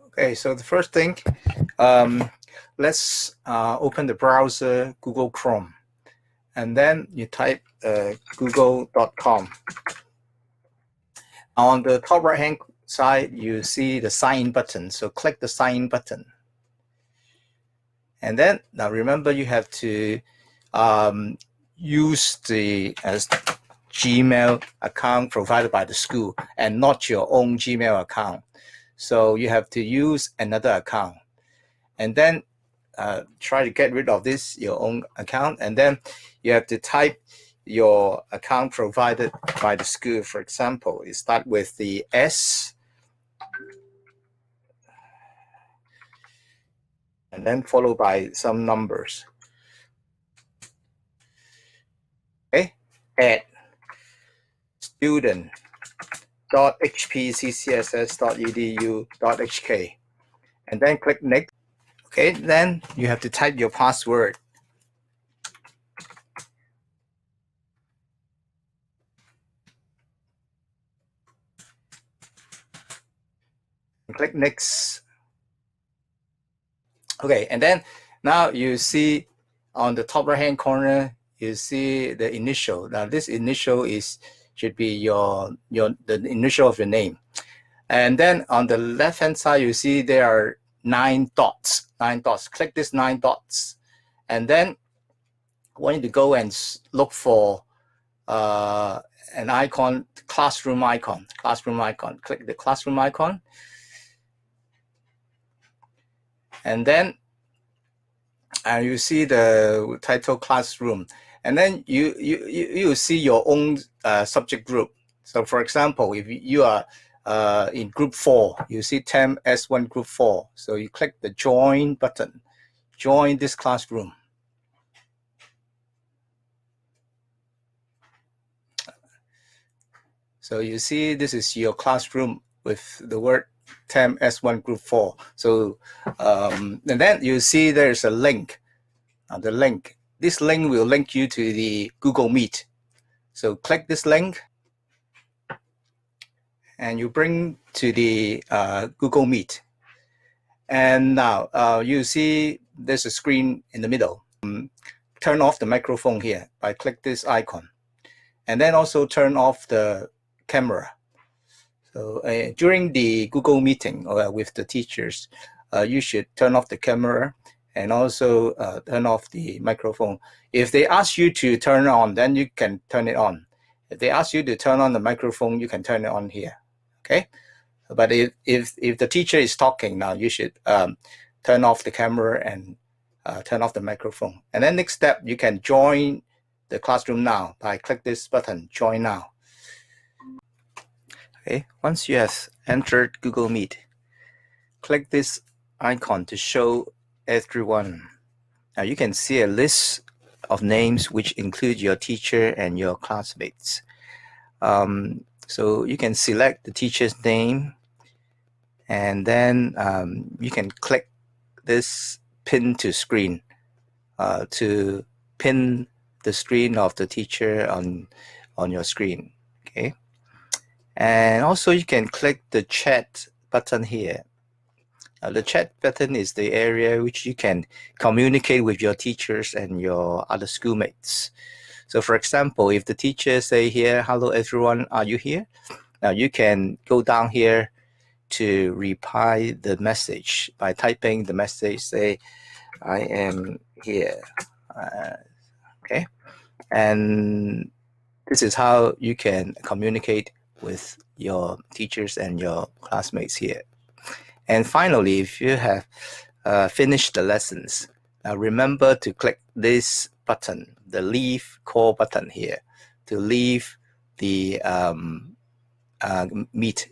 Okay, so the first thing, let's open the browser Google Chrome, and then you type google.com. On the top right hand side, you see the sign in button, so click the sign in button. And then, now remember, you have to use the Gmail account provided by the school and not your own Gmail account. So you have to use another account. And then try to get rid of this, your own account. And then you have to type your account provided by the school. For example, you start with the S, and then followed by some numbers. Okay, at student.hpccss.edu.hk, and then click next. Okay, then you have to type your password. Click next. Okay, and then now you see on the top right hand corner, you see the initial. Now this initial should be the initial of your name. And then on the left hand side, you see there are 9 dots. 9 dots. Click this 9 dots, and then I want you to go and look for an icon, classroom icon. Classroom icon. Click the classroom icon, and then you see the title classroom, and then you see your own subject group. So for example, if you are in group 4, you see TEM S1 group 4. So you click the join button, join this classroom. So you see this is your classroom with the word TEM S1 group 4. So and then you see there's a link. The link. This link will link you to the Google Meet. So click this link, and you bring to the Google Meet. And now you see there's a screen in the middle. Turn off the microphone here by click this icon, and then also turn off the camera. So during the Google meeting with the teachers, you should turn off the camera and also turn off the microphone. If they ask you to turn it on, then you can turn it on. If they ask you to turn on the microphone, you can turn it on here. Okay, but if the teacher is talking, now you should turn off the camera and turn off the microphone. And then next step, you can join the classroom now by click this button, join now. Okay, once you have entered Google Meet, click this icon to show everyone. Now you can see a list of names which include your teacher and your classmates. So you can select the teacher's name, and then you can click this pin to screen to pin the screen of the teacher on your screen. Okay, and also you can click the chat button here. The chat button is the area which you can communicate with your teachers and your other schoolmates. So for example, if the teacher say here, "Hello everyone, are you here?" Now you can go down here to reply the message by typing the message, say, "I am here." Okay, and this is how you can communicate with your teachers and your classmates here. And finally, if you have finished the lessons, remember to click this button, the leave call button here, to leave the Meet,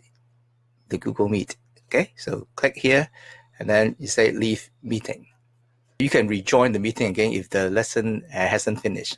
the Google Meet. Okay, so click here, and then you say leave meeting. You can rejoin the meeting again if the lesson hasn't finished.